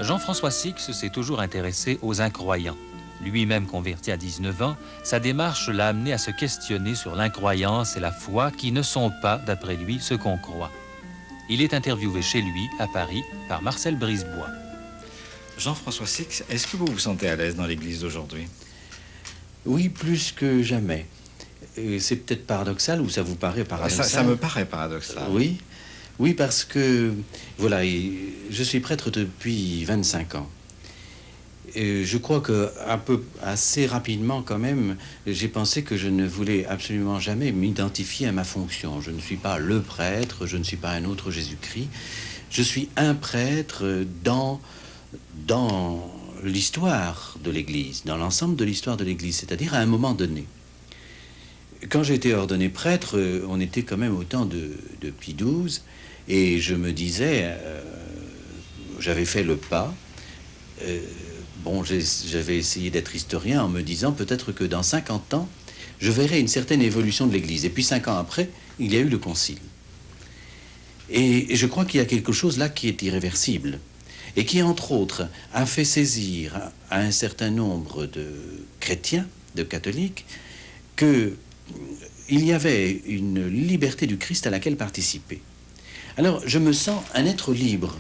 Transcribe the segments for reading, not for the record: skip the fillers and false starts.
Jean-François Six s'est toujours intéressé aux incroyants. Lui-même converti à 19 ans, sa démarche l'a amené à se questionner sur l'incroyance et la foi qui ne sont pas, d'après lui, ce qu'on croit. Il est interviewé chez lui, à Paris, par Marcel Brisebois. Jean-François Six, est-ce que vous vous sentez à l'aise dans l'Église d'aujourd'hui? Oui, plus que jamais. C'est peut-être paradoxal ou ça vous paraît paradoxal? Ça me paraît paradoxal. Oui, oui, parce que, voilà, je suis prêtre depuis 25 ans. Je crois que assez rapidement quand même, j'ai pensé que je ne voulais absolument jamais m'identifier à ma fonction. Je ne suis pas le prêtre, je ne suis pas un autre Jésus-Christ. Je suis un prêtre dans l'histoire de l'Église, dans l'ensemble de l'histoire de l'Église, c'est-à-dire à un moment donné. Quand j'ai été ordonné prêtre, on était quand même au temps de Pie XII, et je me disais, j'avais fait le pas. J'avais essayé d'être historien en me disant peut-être que dans 50 ans, je verrai une certaine évolution de l'Église. Et puis 5 ans après, il y a eu le Concile. Et je crois qu'il y a quelque chose là qui est irréversible. Et qui, entre autres, a fait saisir à un certain nombre de chrétiens, de catholiques, qu'il y avait une liberté du Christ à laquelle participer. Alors, je me sens un être libre.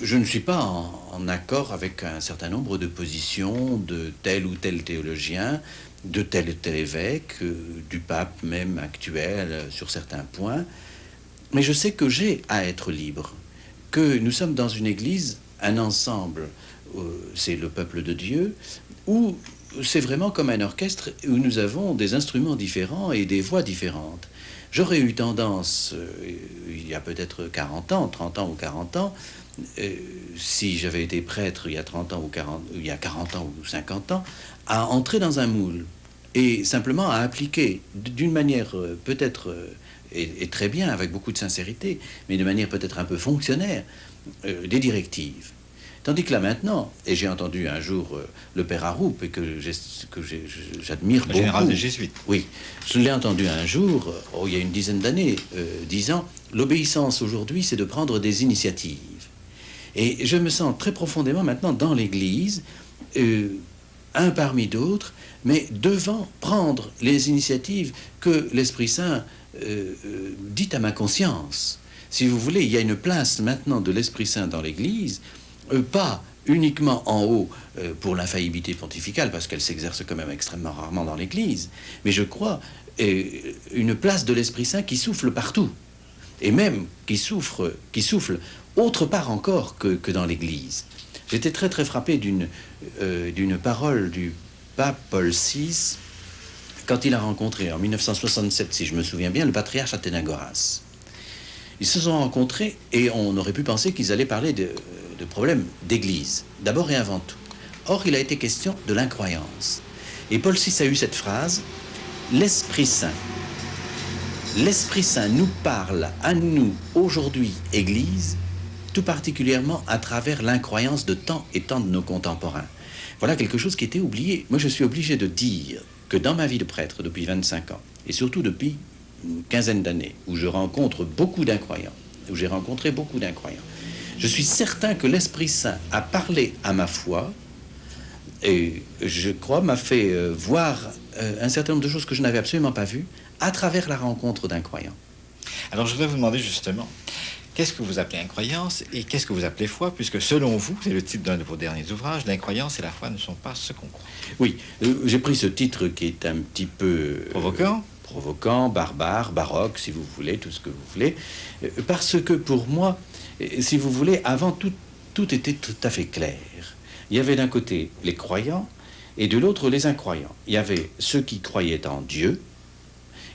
Je ne suis pas en accord avec un certain nombre de positions de tel ou tel théologien, de tel ou tel évêque, du pape même actuel sur certains points. Mais je sais que j'ai à être libre, que nous sommes dans une église, un ensemble, c'est le peuple de Dieu, où c'est vraiment comme un orchestre où nous avons des instruments différents et des voix différentes. J'aurais eu tendance, il y a peut-être 40 ans, 30 ans ou 40 ans, si j'avais été prêtre il y a 30 ans ou 40, il y a 40 ans ou 50 ans, à entrer dans un moule et simplement à appliquer d'une manière peut-être, et très bien, avec beaucoup de sincérité, mais de manière peut-être un peu fonctionnaire, des directives. Tandis que là maintenant, et j'ai entendu un jour le père Aroup, et que j'admire beaucoup. Le général des Jésuites. Oui, je l'ai entendu un jour, il y a une dizaine d'années, disant « L'obéissance aujourd'hui, c'est de prendre des initiatives ». Et je me sens très profondément maintenant dans l'Église, un parmi d'autres, mais devant prendre les initiatives que l'Esprit Saint dit à ma conscience. Si vous voulez, il y a une place maintenant de l'Esprit Saint dans l'Église, pas uniquement en haut pour l'infaillibilité pontificale, parce qu'elle s'exerce quand même extrêmement rarement dans l'Église, mais je crois une place de l'Esprit Saint qui souffle partout, et même qui souffle autre part encore que dans l'Église. J'étais très très frappé d'une parole du pape Paul VI quand il a rencontré en 1967, si je me souviens bien, le patriarche Athénagoras. Ils se sont rencontrés et on aurait pu penser qu'ils allaient parler de problèmes d'église, d'abord et avant tout. Or, il a été question de l'incroyance. Et Paul VI a eu cette phrase, l'Esprit Saint nous parle à nous, aujourd'hui, Église, tout particulièrement à travers l'incroyance de tant et tant de nos contemporains. Voilà quelque chose qui était oublié. Moi, je suis obligé de dire que dans ma vie de prêtre, depuis 25 ans, et surtout depuis une quinzaine d'années, où je rencontre beaucoup d'incroyants, où j'ai rencontré beaucoup d'incroyants, je suis certain que l'Esprit Saint a parlé à ma foi, et je crois m'a fait voir un certain nombre de choses que je n'avais absolument pas vues, à travers la rencontre d'un croyant. Alors, je voudrais vous demander justement, qu'est-ce que vous appelez incroyance et qu'est-ce que vous appelez foi, puisque selon vous, c'est le titre d'un de vos derniers ouvrages, l'incroyance et la foi ne sont pas ce qu'on croit. Oui, j'ai pris ce titre qui est un petit peu... provoquant, barbare, baroque, si vous voulez, tout ce que vous voulez, parce que pour moi, si vous voulez, avant tout était tout à fait clair. Il y avait d'un côté les croyants et de l'autre les incroyants. Il y avait ceux qui croyaient en Dieu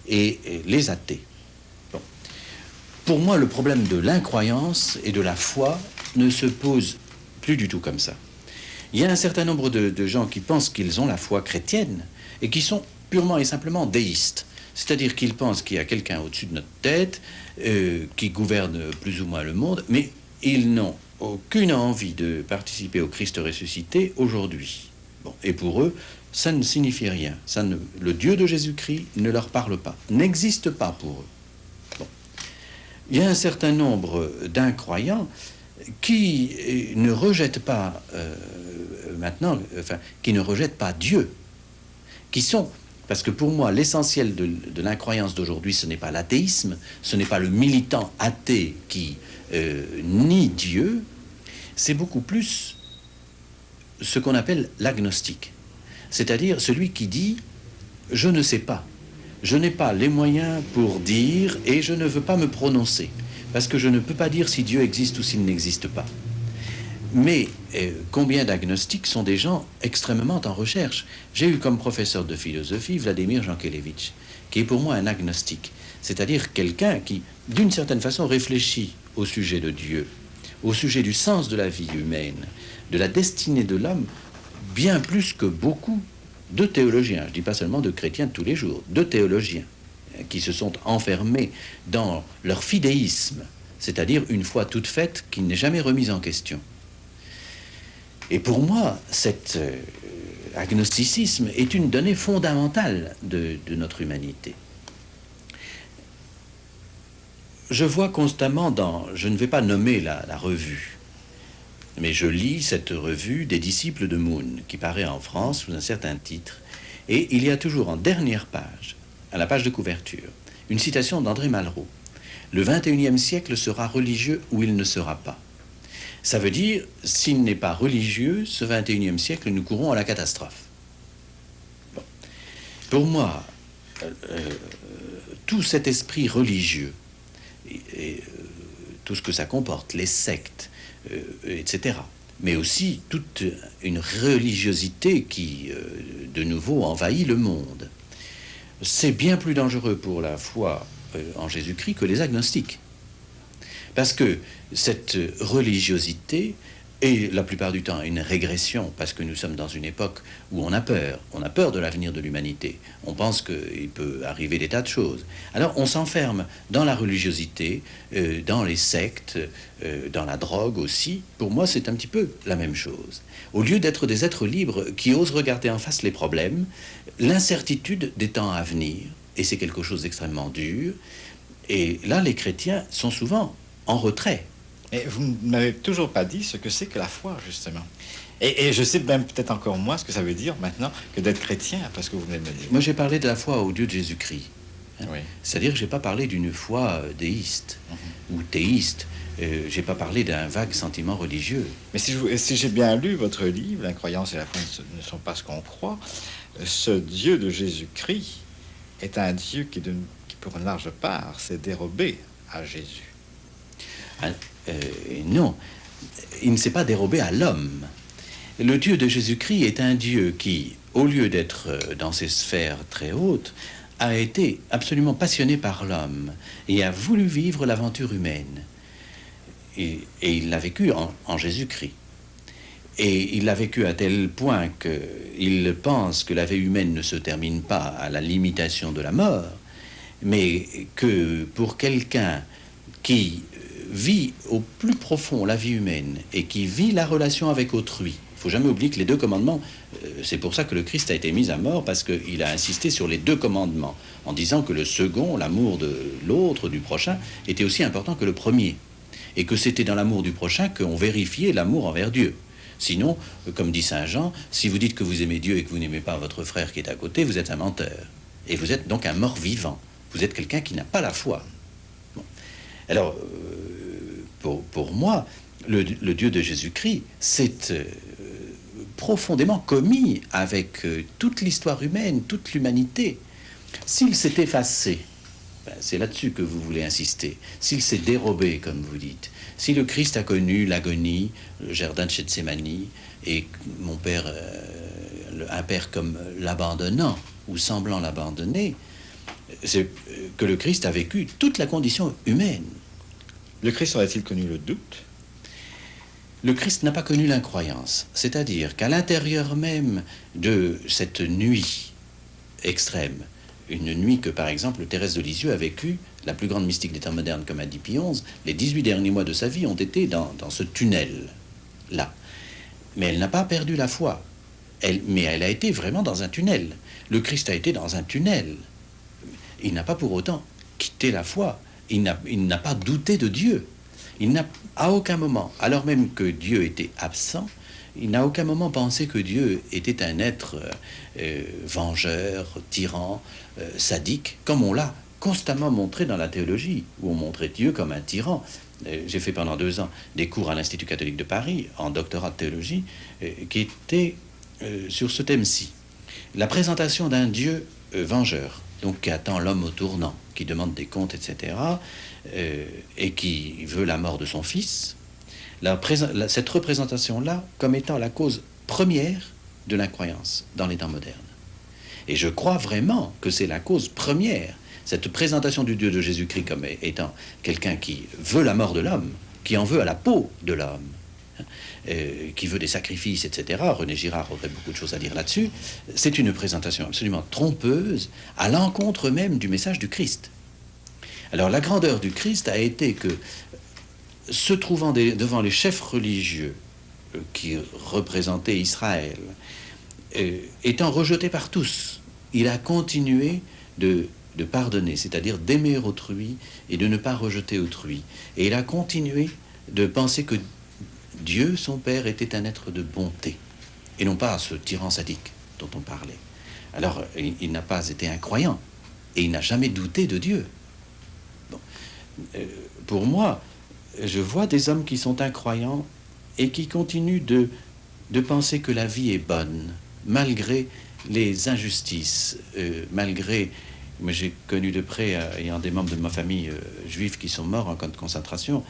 et les athées. Bon. Pour moi, le problème de l'incroyance et de la foi ne se pose plus du tout comme ça. Il y a un certain nombre de gens qui pensent qu'ils ont la foi chrétienne et qui sont purement et simplement déistes. C'est-à-dire qu'ils pensent qu'il y a quelqu'un au-dessus de notre tête qui gouverne plus ou moins le monde, mais ils n'ont aucune envie de participer au Christ ressuscité aujourd'hui. Bon, et pour eux, ça ne signifie rien. Le Dieu de Jésus-Christ ne leur parle pas, n'existe pas pour eux. Bon. Il y a un certain nombre d'incroyants qui ne rejette pas qui ne rejette pas Dieu, qui sont, parce que pour moi l'essentiel de l'incroyance d'aujourd'hui, ce n'est pas l'athéisme, ce n'est pas le militant athée qui nie Dieu, c'est beaucoup plus ce qu'on appelle l'agnostique, c'est-à-dire celui qui dit je ne sais pas, je n'ai pas les moyens pour dire et je ne veux pas me prononcer, parce que je ne peux pas dire si Dieu existe ou s'il n'existe pas. Mais combien d'agnostiques sont des gens extrêmement en recherche? J'ai eu comme professeur de philosophie Vladimir Jankélévitch, qui est pour moi un agnostique, c'est-à-dire quelqu'un qui, d'une certaine façon, réfléchit au sujet de Dieu, au sujet du sens de la vie humaine, de la destinée de l'homme, bien plus que beaucoup de théologiens, je ne dis pas seulement de chrétiens de tous les jours, de théologiens qui se sont enfermés dans leur fidéisme, c'est-à-dire une foi toute faite qui n'est jamais remise en question. Et pour moi, cet agnosticisme est une donnée fondamentale de notre humanité. Je vois constamment je ne vais pas nommer la revue, mais je lis cette revue des disciples de Moon, qui paraît en France sous un certain titre, et il y a toujours en dernière page, à la page de couverture, une citation d'André Malraux. « Le 21e siècle sera religieux ou il ne sera pas. » Ça veut dire, s'il n'est pas religieux, ce 21e siècle, nous courons à la catastrophe. Bon. Pour moi, tout cet esprit religieux, et tout ce que ça comporte, les sectes, etc., mais aussi toute une religiosité qui, de nouveau, envahit le monde, c'est bien plus dangereux pour la foi en Jésus-Christ que les agnostiques. Parce que cette religiosité est la plupart du temps une régression, parce que nous sommes dans une époque où on a peur de l'avenir de l'humanité, on pense qu'il peut arriver des tas de choses. Alors on s'enferme dans la religiosité, dans les sectes, dans la drogue aussi. Pour moi, c'est un petit peu la même chose. Au lieu d'être des êtres libres qui osent regarder en face les problèmes, l'incertitude des temps à venir, et c'est quelque chose d'extrêmement dur, et là les chrétiens sont souvent en retrait. Et vous ne m'avez toujours pas dit ce que c'est que la foi, justement. Et je sais même peut-être encore moins ce que ça veut dire maintenant que d'être chrétien, parce que vous venez de me dire. Moi, j'ai parlé de la foi au Dieu de Jésus-Christ. Hein. Oui. C'est-à-dire que je n'ai pas parlé d'une foi déiste ou théiste. Je n'ai pas parlé d'un vague sentiment religieux. Mais si j'ai bien lu votre livre, l'incroyance et la foi ne sont pas ce qu'on croit, ce Dieu de Jésus-Christ est un Dieu qui pour une large part, s'est dérobé à Jésus. Non, il ne s'est pas dérobé à l'homme. Le Dieu de Jésus-Christ est un Dieu qui, au lieu d'être dans ces sphères très hautes, a été absolument passionné par l'homme et a voulu vivre l'aventure humaine. Et il l'a vécu en Jésus-Christ. Et il l'a vécu à tel point qu'il pense que la vie humaine ne se termine pas à la limitation de la mort, mais que pour quelqu'un qui vit au plus profond la vie humaine et qui vit la relation avec autrui, il ne faut jamais oublier que les deux commandements, c'est pour ça que le Christ a été mis à mort, parce qu'il a insisté sur les deux commandements, en disant que le second, l'amour de l'autre, du prochain, était aussi important que le premier, et que c'était dans l'amour du prochain qu'on vérifiait l'amour envers Dieu. Sinon, comme dit Saint Jean, si vous dites que vous aimez Dieu et que vous n'aimez pas votre frère qui est à côté, vous êtes un menteur. Et vous êtes donc un mort-vivant. Vous êtes quelqu'un qui n'a pas la foi. Bon. Alors, pour moi, le Dieu de Jésus-Christ s'est profondément commis avec toute l'histoire humaine, toute l'humanité. S'il s'est effacé, c'est là-dessus que vous voulez insister, s'il s'est dérobé, comme vous dites, si le Christ a connu l'agonie, le jardin de Gethsémani, et mon père, un père comme l'abandonnant, ou semblant l'abandonner, c'est que le Christ a vécu toute la condition humaine. Le Christ aurait-il connu le doute? Le Christ n'a pas connu l'incroyance. C'est-à-dire qu'à l'intérieur même de cette nuit extrême, une nuit que, par exemple, Thérèse de Lisieux a vécue, la plus grande mystique des temps modernes, comme a dit Pie XI, les 18 derniers mois de sa vie ont été dans ce tunnel-là. Mais elle n'a pas perdu la foi. Mais elle a été vraiment dans un tunnel. Le Christ a été dans un tunnel. Il n'a pas pour autant quitté la foi. Il n'a pas douté de Dieu. Il n'a à aucun moment, alors même que Dieu était absent, il n'a à aucun moment pensé que Dieu était un être vengeur, tyran, sadique, comme on l'a constamment montré dans la théologie, où on montrait Dieu comme un tyran. J'ai fait pendant 2 ans des cours à l'Institut catholique de Paris, en doctorat de théologie, qui étaient sur ce thème-ci. La présentation d'un Dieu vengeur, donc qui attend l'homme au tournant, qui demande des comptes, etc., et qui veut la mort de son fils, cette représentation-là comme étant la cause première de l'incroyance dans les temps modernes. Et je crois vraiment que c'est la cause première, cette présentation du Dieu de Jésus-Christ comme étant quelqu'un qui veut la mort de l'homme, qui en veut à la peau de l'homme, qui veut des sacrifices, etc. René Girard aurait beaucoup de choses à dire là-dessus. C'est une présentation absolument trompeuse à l'encontre même du message du Christ. Alors la grandeur du Christ a été que, se trouvant devant les chefs religieux qui représentaient Israël, étant rejeté par tous, il a continué de pardonner, c'est-à-dire d'aimer autrui et de ne pas rejeter autrui. Et il a continué de penser que Dieu, son Père, était un être de bonté, et non pas ce tyran sadique dont on parlait. Alors, il n'a pas été incroyant, et il n'a jamais douté de Dieu. Bon. Pour moi, je vois des hommes qui sont incroyants et qui continuent de penser que la vie est bonne, malgré les injustices, malgré... Mais j'ai connu de près, ayant des membres de ma famille juifs qui sont morts en camp de concentration,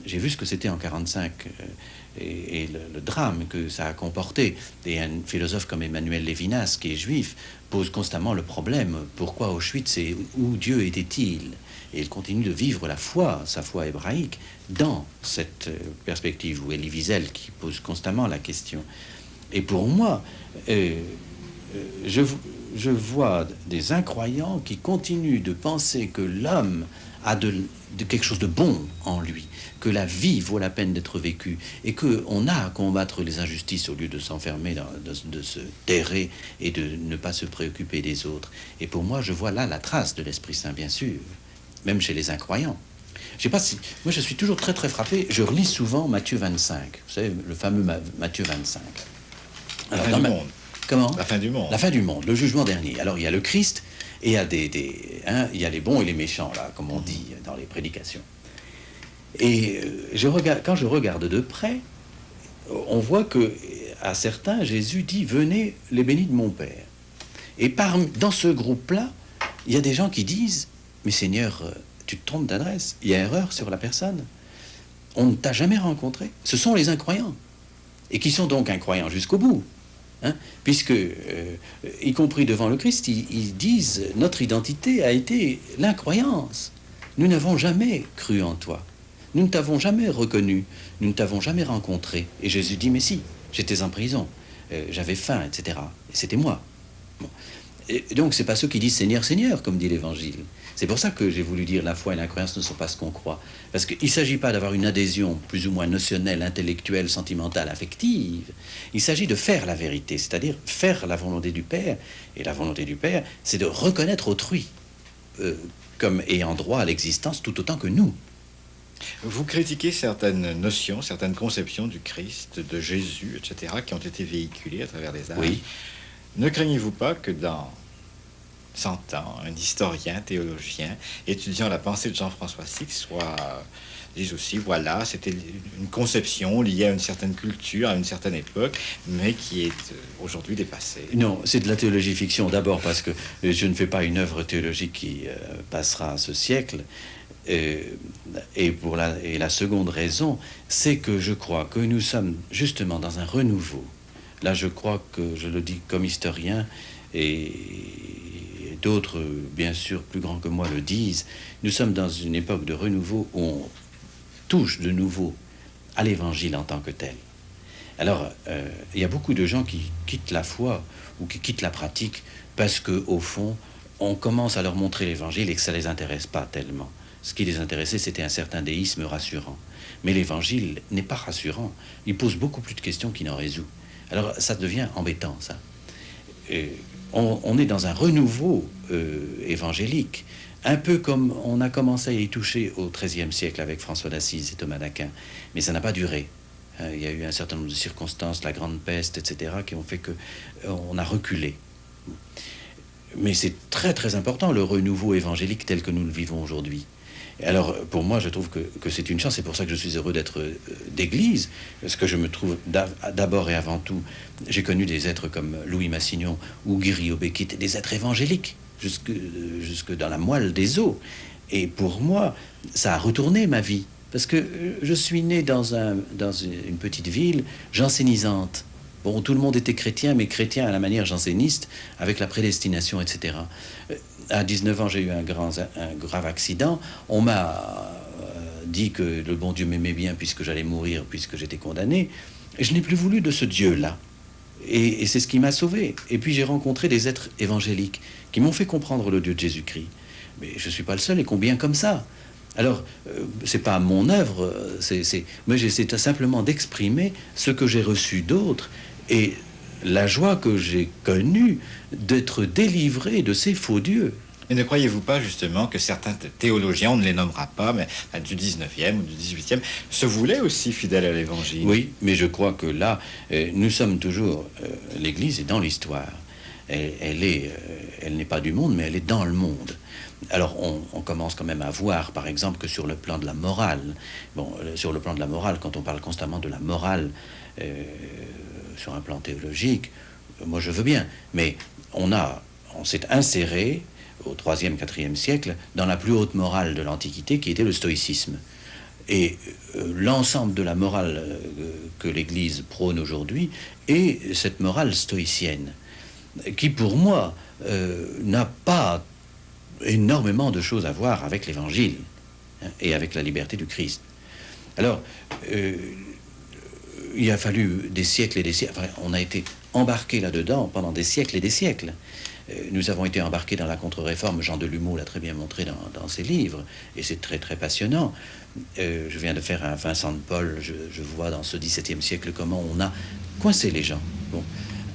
j'ai vu ce que c'était en 1945 et le drame que ça a comporté. Et un philosophe comme Emmanuel Lévinas, qui est juif, pose constamment le problème, pourquoi Auschwitz et où Dieu était-il? Et il continue de vivre la foi, sa foi hébraïque, dans cette perspective, où Elie Wiesel qui pose constamment la question. Et pour moi, je vois des incroyants qui continuent de penser que l'homme a de quelque chose de bon en lui, que la vie vaut la peine d'être vécue, et qu'on a à combattre les injustices au lieu de s'enfermer, de se terrer et de ne pas se préoccuper des autres. Et pour moi, je vois là la trace de l'Esprit Saint, bien sûr, même chez les incroyants. Je sais pas si... Moi, je suis toujours très, très frappé. Je relis souvent Matthieu 25. Vous savez, le fameux Matthieu 25. Alors, la fin du monde. Comment? La fin du monde. La fin du monde, le jugement dernier. Alors, il y a le Christ, et il y a il y a les bons et les méchants, là, comme on dit dans les prédications. Et quand je regarde de près, on voit que à certains, Jésus dit « Venez les bénis de mon Père ». Et dans ce groupe-là, il y a des gens qui disent « Mais Seigneur, tu te trompes d'adresse, il y a erreur sur la personne. On ne t'a jamais rencontré. Ce sont les incroyants. Et qui sont donc incroyants jusqu'au bout. Hein, puisque, y compris devant le Christ, ils disent « Notre identité a été l'incroyance. Nous n'avons jamais cru en toi. Nous ne t'avons jamais reconnu. Nous ne t'avons jamais rencontré. » Et Jésus dit « Mais si, j'étais en prison. J'avais faim, etc. Et c'était moi. » Bon. Et donc, c'est pas ceux qui disent « Seigneur, Seigneur », comme dit l'Évangile. C'est pour ça que j'ai voulu dire la foi et l'incroyance ne sont pas ce qu'on croit. Parce qu'il ne s'agit pas d'avoir une adhésion plus ou moins notionnelle, intellectuelle, sentimentale, affective. Il s'agit de faire la vérité, c'est-à-dire faire la volonté du Père. Et la volonté du Père, c'est de reconnaître autrui comme ayant droit à l'existence tout autant que nous. Vous critiquez certaines notions, certaines conceptions du Christ, de Jésus, etc., qui ont été véhiculées à travers les âges. Oui. Ne craignez-vous pas que dans 100 ans, un historien, théologien, étudiant la pensée de Jean-François Six, dise aussi, voilà, c'était une conception liée à une certaine culture, à une certaine époque, mais qui est aujourd'hui dépassée? Non, c'est de la théologie fiction, d'abord parce que je ne fais pas une œuvre théologique qui passera ce siècle, et la seconde raison, c'est que je crois que nous sommes justement dans un renouveau. Là, je crois que je le dis comme historien, et d'autres, bien sûr, plus grands que moi le disent, nous sommes dans une époque de renouveau où on touche de nouveau à l'évangile en tant que tel. Alors, il y a beaucoup de gens qui quittent la foi ou qui quittent la pratique parce qu'au fond, on commence à leur montrer l'évangile et que ça ne les intéresse pas tellement. Ce qui les intéressait, c'était un certain déisme rassurant. Mais l'évangile n'est pas rassurant. Il pose beaucoup plus de questions qu'il n'en résout. Alors, ça devient embêtant, ça. On est dans un renouveau évangélique, un peu comme on a commencé à y toucher au XIIIe siècle avec François d'Assise et Thomas d'Aquin, mais ça n'a pas duré. Il y a eu un certain nombre de circonstances, la grande peste, etc., qui ont fait que on a reculé. Mais c'est très très important, le renouveau évangélique tel que nous le vivons aujourd'hui. Alors, pour moi, je trouve que c'est une chance. C'est pour ça que je suis heureux d'être d'église. Parce que je me trouve, d'abord et avant tout, j'ai connu des êtres comme Louis Massignon ou Guy Riobé, qui étaient des êtres évangéliques, jusque dans la moelle des os. Et pour moi, ça a retourné ma vie. Parce que je suis né dans une petite ville jansénisante. Bon, tout le monde était chrétien, mais chrétien à la manière janséniste, avec la prédestination, etc. À 19 ans, j'ai eu un grave accident. On m'a dit que le bon Dieu m'aimait bien puisque j'allais mourir, puisque j'étais condamné. Et je n'ai plus voulu de ce Dieu-là. Et c'est ce qui m'a sauvé. Et puis j'ai rencontré des êtres évangéliques qui m'ont fait comprendre le Dieu de Jésus-Christ. Mais je ne suis pas le seul, et combien comme ça? Alors, c'est pas mon œuvre, moi j'essaie simplement d'exprimer ce que j'ai reçu d'autres et la joie que j'ai connue d'être délivré de ces faux dieux. Et ne croyez-vous pas justement que certains théologiens, on ne les nommera pas, mais du 19e ou du 18e, se voulaient aussi fidèles à l'Évangile? Oui, mais je crois que là, nous sommes toujours... l'Église est dans l'histoire. Elle n'est pas du monde, mais elle est dans le monde. Alors, on commence quand même à voir, par exemple, que sur le plan de la morale, sur le plan de la morale, quand on parle constamment de la morale sur un plan théologique, moi je veux bien, mais on s'est inséré au 3e, 4e siècle dans la plus haute morale de l'Antiquité, qui était le stoïcisme. Et l'ensemble de la morale que l'Église prône aujourd'hui est cette morale stoïcienne, qui pour moi n'a pas énormément de choses à voir avec l'Évangile et avec la liberté du Christ. Alors, il a fallu des siècles et des siècles, enfin, on a été embarqué là-dedans pendant des siècles et des siècles. Nous avons été embarqués dans la contre-réforme, Jean Delumeau l'a très bien montré dans ses livres, et c'est très très passionnant. Je viens de faire un Vincent de Paul, je vois dans ce XVIIe siècle comment on a coincé les gens. Bon.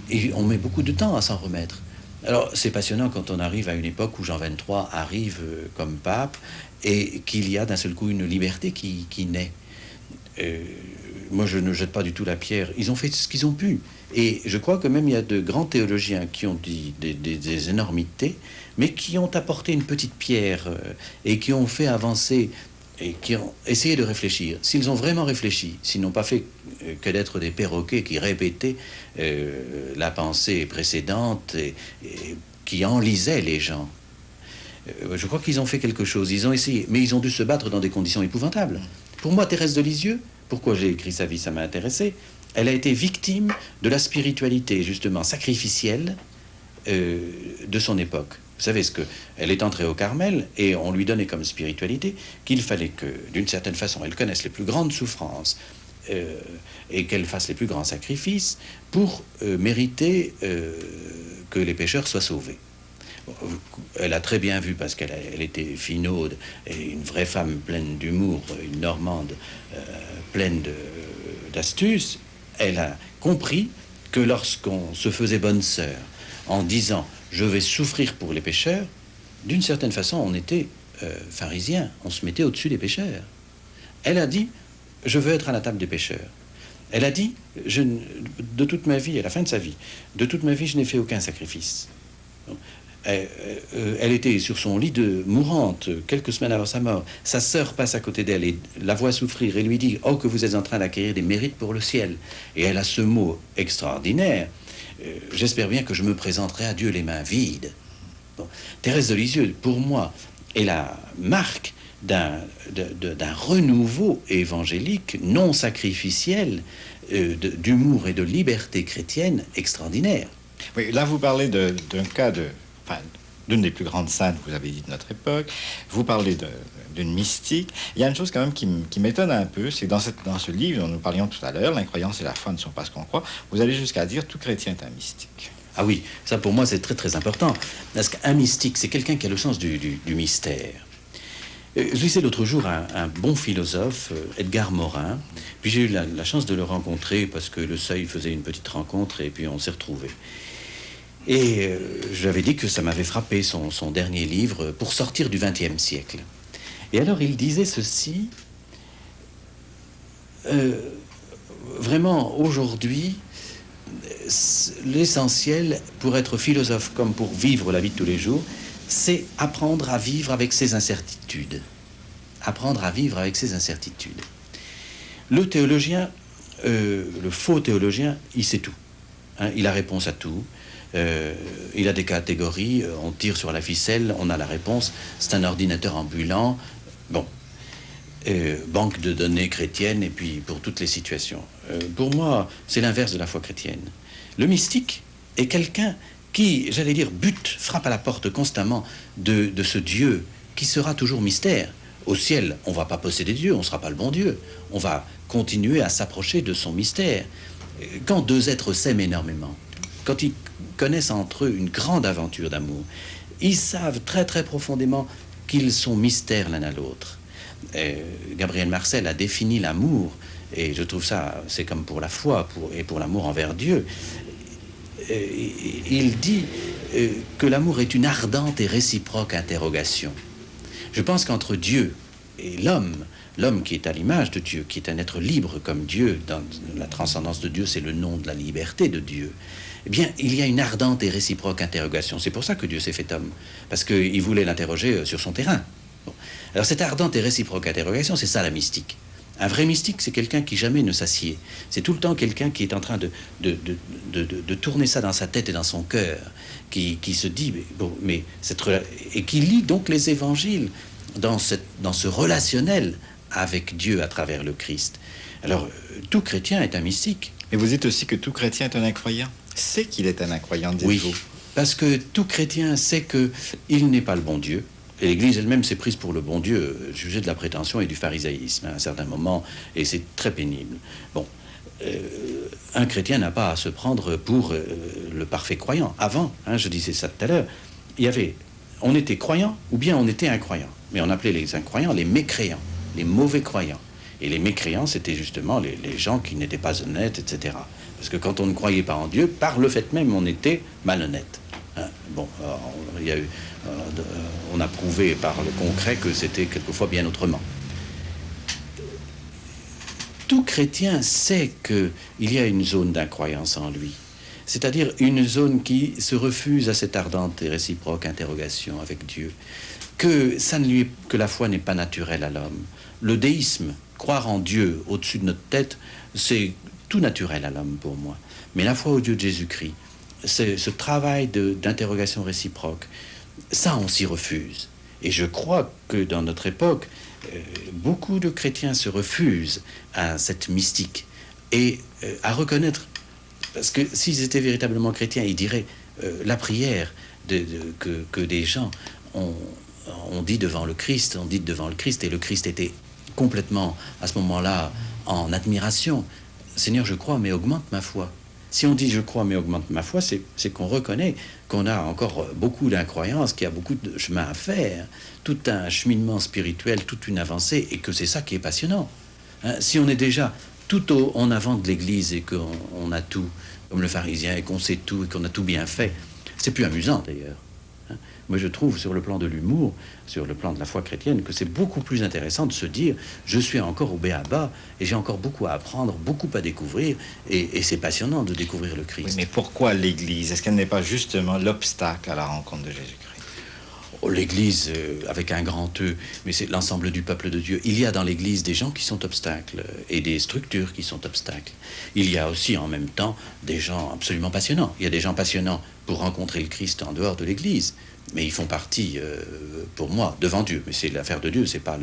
Et on met beaucoup de temps à s'en remettre. Alors c'est passionnant quand on arrive à une époque où Jean XXIII arrive comme pape et qu'il y a d'un seul coup une liberté qui naît. Moi je ne jette pas du tout la pierre, ils ont fait ce qu'ils ont pu. Et je crois que même il y a de grands théologiens qui ont dit des énormités, mais qui ont apporté une petite pierre et qui ont fait avancer et qui ont essayé de réfléchir. S'ils ont vraiment réfléchi, s'ils n'ont pas fait que d'être des perroquets qui répétaient la pensée précédente et qui enlisaient les gens, je crois qu'ils ont fait quelque chose. Ils ont essayé, mais ils ont dû se battre dans des conditions épouvantables. Pour moi, Thérèse de Lisieux, pourquoi j'ai écrit sa vie, ça m'a intéressé, elle a été victime de la spiritualité, justement, sacrificielle de son époque. Vous savez ce que... Elle est entrée au Carmel et on lui donnait comme spiritualité qu'il fallait que, d'une certaine façon, elle connaisse les plus grandes souffrances et qu'elle fasse les plus grands sacrifices pour mériter que les pécheurs soient sauvés. Elle a très bien vu, parce qu'elle était finaude et une vraie femme pleine d'humour, une Normande pleine d'astuce, elle a compris que lorsqu'on se faisait bonne sœur en disant « je vais souffrir pour les pécheurs », d'une certaine façon, on était pharisien, on se mettait au-dessus des pécheurs. Elle a dit « je veux être à la table des pécheurs ». Elle a dit de toute ma vie, à la fin de sa vie, de toute ma vie, je n'ai fait aucun sacrifice. Elle était sur son lit de mourante, quelques semaines avant sa mort. Sa sœur passe à côté d'elle et la voit souffrir et lui dit « oh, que vous êtes en train d'acquérir des mérites pour le ciel ». Et elle a ce mot extraordinaire « j'espère bien que je me présenterai à Dieu les mains vides ». Bon. Thérèse de Lisieux, pour moi, est la marque d'un renouveau évangélique non sacrificiel, d'humour et de liberté chrétienne extraordinaire. Oui, là vous parlez d'un cas d'une des plus grandes saintes, vous avez dit, de notre époque. Vous parlez d'une mystique. Il y a une chose quand même qui m'étonne un peu, c'est que dans ce livre dont nous parlions tout à l'heure, l'incroyance et la foi ne sont pas ce qu'on croit, vous allez jusqu'à dire tout chrétien est un mystique. Ah oui, ça pour moi c'est très très important. Parce qu'un mystique, c'est quelqu'un qui a le sens du mystère. Je lisais l'autre jour un bon philosophe, Edgar Morin, puis j'ai eu la chance de le rencontrer parce que le Seuil faisait une petite rencontre et puis on s'est retrouvés. Et je lui avais dit que ça m'avait frappé, son dernier livre, Pour sortir du XXe siècle. Et alors il disait ceci, vraiment aujourd'hui, l'essentiel pour être philosophe comme pour vivre la vie de tous les jours, c'est apprendre à vivre avec ses incertitudes. Apprendre à vivre avec ses incertitudes. Le théologien, le faux théologien, il sait tout. Hein, il a réponse à tout. Il a des catégories, on tire sur la ficelle, on a la réponse. C'est un ordinateur ambulant. Bon. Banque de données chrétienne, et puis pour toutes les situations. Pour moi, c'est l'inverse de la foi chrétienne. Le mystique est quelqu'un qui, j'allais dire, frappe à la porte constamment de ce Dieu qui sera toujours mystère. Au ciel, on ne va pas posséder Dieu, on ne sera pas le bon Dieu. On va continuer à s'approcher de son mystère. Quand deux êtres s'aiment énormément, quand ils connaissent entre eux une grande aventure d'amour, ils savent très très profondément qu'ils sont mystères l'un à l'autre. Gabriel Marcel a défini l'amour, et je trouve ça, c'est comme pour la foi et pour l'amour envers Dieu. Il dit que l'amour est une ardente et réciproque interrogation. Je pense qu'entre Dieu et l'homme qui est à l'image de Dieu, qui est un être libre comme Dieu, dans la transcendance de Dieu, c'est le nom de la liberté de Dieu, eh bien, il y a une ardente et réciproque interrogation. C'est pour ça que Dieu s'est fait homme, parce qu'il voulait l'interroger sur son terrain. Bon. Alors cette ardente et réciproque interrogation, c'est ça la mystique. Un vrai mystique, c'est quelqu'un qui jamais ne s'assied. C'est tout le temps quelqu'un qui est en train de tourner ça dans sa tête et dans son cœur, qui se dit, et qui lit donc les évangiles dans ce relationnel avec Dieu à travers le Christ. Alors, tout chrétien est un mystique. Mais vous dites aussi que tout chrétien est un incroyant. C'est qu'il est un incroyant, dites-vous. Oui, parce que tout chrétien sait qu'il n'est pas le bon Dieu. Et l'Église elle-même s'est prise pour le bon Dieu, jugée de la prétention et du pharisaïsme à un certain moment, et c'est très pénible. Bon, un chrétien n'a pas à se prendre pour le parfait croyant. Avant, je disais ça tout à l'heure, on était croyant ou bien on était incroyant. Mais on appelait les incroyants les mécréants, les mauvais croyants. Et les mécréants, c'était justement les gens qui n'étaient pas honnêtes, etc. Parce que quand on ne croyait pas en Dieu, par le fait même, on était malhonnête. Bon, on a prouvé par le concret que c'était quelquefois bien autrement. Tout chrétien sait qu'il y a une zone d'incroyance en lui, c'est-à-dire une zone qui se refuse à cette ardente et réciproque interrogation avec Dieu, que la foi n'est pas naturelle à l'homme. Le déisme, croire en Dieu au-dessus de notre tête, c'est tout naturel à l'homme pour moi. Mais la foi au Dieu de Jésus-Christ, c'est ce travail d'interrogation réciproque, ça on s'y refuse. Et je crois que dans notre époque, beaucoup de chrétiens se refusent à cette mystique et à reconnaître, parce que s'ils étaient véritablement chrétiens, ils diraient la prière que des gens ont dit devant le Christ, et le Christ était complètement à ce moment-là en admiration. Seigneur, je crois, mais augmente ma foi. Si on dit je crois mais augmente ma foi, c'est qu'on reconnaît qu'on a encore beaucoup d'incroyances, qu'il y a beaucoup de chemin à faire, tout un cheminement spirituel, toute une avancée, et que c'est ça qui est passionnant. Si on est déjà tout en avant de l'Église et qu'on a tout, comme le pharisien, et qu'on sait tout et qu'on a tout bien fait, c'est plus amusant d'ailleurs. Moi, je trouve, sur le plan de l'humour, sur le plan de la foi chrétienne, que c'est beaucoup plus intéressant de se dire « je suis encore au b.a.-ba et j'ai encore beaucoup à apprendre, beaucoup à découvrir, et c'est passionnant de découvrir le Christ. » Oui, mais pourquoi l'Église? Est-ce qu'elle n'est pas justement l'obstacle à la rencontre de Jésus-Christ? L'Église, avec un grand E, mais c'est l'ensemble du peuple de Dieu. Il y a dans l'Église des gens qui sont obstacles et des structures qui sont obstacles. Il y a aussi en même temps des gens absolument passionnants. Il y a des gens passionnants pour rencontrer le Christ en dehors de l'Église, mais ils font partie, pour moi, devant Dieu. Mais c'est l'affaire de Dieu, c'est pas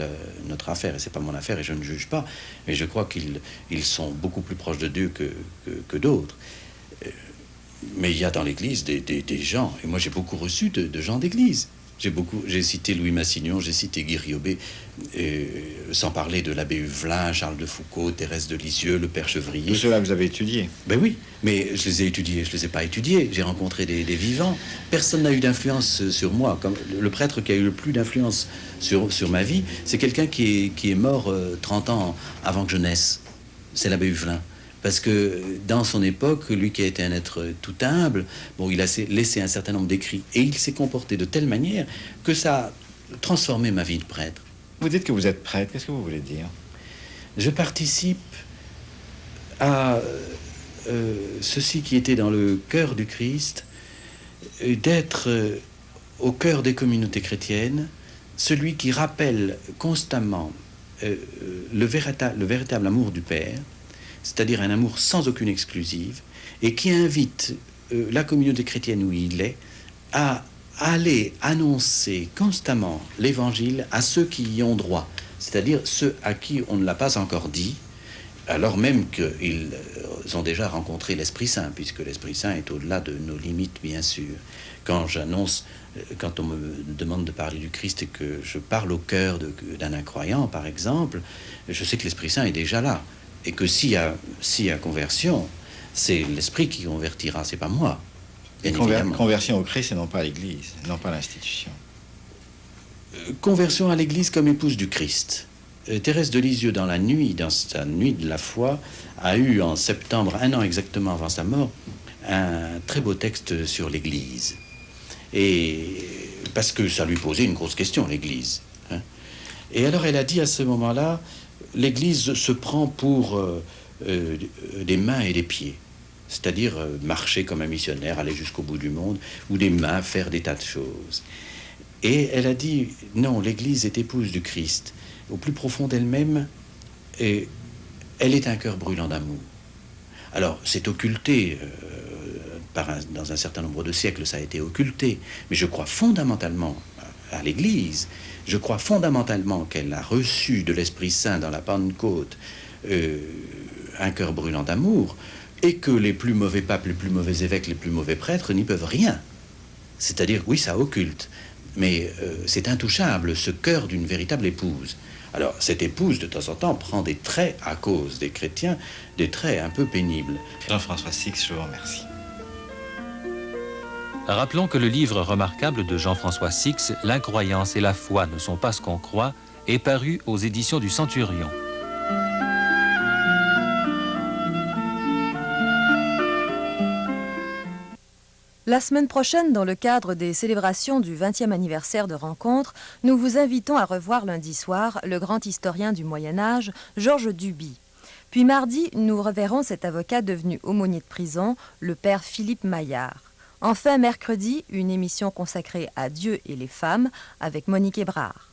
notre affaire et c'est pas mon affaire et je ne juge pas. Mais je crois qu'ils sont beaucoup plus proches de Dieu que d'autres. Mais il y a dans l'Église des gens, et moi j'ai beaucoup reçu de gens d'Église. J'ai cité Louis Massignon, j'ai cité Guy Riobé, sans parler de l'abbé Huvelin, Charles de Foucauld, Thérèse de Lisieux, le père Chevrier. Tout cela vous avez étudié? Ben oui, mais je les ai étudiés, je les ai pas étudiés. J'ai rencontré des vivants. Personne n'a eu d'influence sur moi. Comme le prêtre qui a eu le plus d'influence sur ma vie, c'est quelqu'un qui est mort 30 ans avant que je naisse. C'est l'abbé Huvelin. Parce que dans son époque, lui qui a été un être tout humble, bon, il a laissé un certain nombre d'écrits et il s'est comporté de telle manière que ça a transformé ma vie de prêtre. Vous dites que vous êtes prêtre, qu'est-ce que vous voulez dire? Je participe à ceci qui était dans le cœur du Christ, d'être au cœur des communautés chrétiennes, celui qui rappelle constamment le véritable amour du Père, c'est-à-dire un amour sans aucune exclusive, et qui invite la communauté chrétienne où il est à aller annoncer constamment l'Évangile à ceux qui y ont droit, c'est-à-dire ceux à qui on ne l'a pas encore dit, alors même qu'ils ont déjà rencontré l'Esprit Saint, puisque l'Esprit Saint est au-delà de nos limites, bien sûr. Quand on me demande de parler du Christ et que je parle au cœur d'un incroyant, par exemple, je sais que l'Esprit Saint est déjà là, et que s'il y a conversion, c'est l'Esprit qui convertira, c'est pas moi. Conversion au Christ et non pas à l'Église, non pas à l'institution. Conversion à l'Église comme épouse du Christ. Thérèse de Lisieux, dans sa nuit de la foi, a eu en septembre, 1 an exactement avant sa mort, un très beau texte sur l'Église. Et parce que ça lui posait une grosse question, l'Église. Hein. Et alors elle a dit à ce moment-là, l'Église se prend pour des mains et des pieds. C'est-à-dire marcher comme un missionnaire, aller jusqu'au bout du monde, ou des mains, faire des tas de choses. Et elle a dit, non, l'Église est épouse du Christ. Au plus profond d'elle-même, et elle est un cœur brûlant d'amour. Alors, c'est occulté, dans un certain nombre de siècles, ça a été occulté, mais je crois fondamentalement à l'Église, je crois fondamentalement qu'elle a reçu de l'Esprit Saint dans la Pentecôte un cœur brûlant d'amour, et que les plus mauvais papes, les plus mauvais évêques, les plus mauvais prêtres n'y peuvent rien. C'est-à-dire, oui, ça occulte, mais c'est intouchable, ce cœur d'une véritable épouse. Alors, cette épouse, de temps en temps, prend des traits, à cause des chrétiens, des traits un peu pénibles. Jean-François Six, je vous remercie. Rappelons que le livre remarquable de Jean-François Six, L'incroyance et la foi ne sont pas ce qu'on croit, est paru aux éditions du Centurion. La semaine prochaine, dans le cadre des célébrations du 20e anniversaire de Rencontre, nous vous invitons à revoir lundi soir le grand historien du Moyen-Âge, Georges Duby. Puis mardi, nous reverrons cet avocat devenu aumônier de prison, le père Philippe Maillard. Enfin, mercredi, une émission consacrée à Dieu et les femmes avec Monique Hébrard.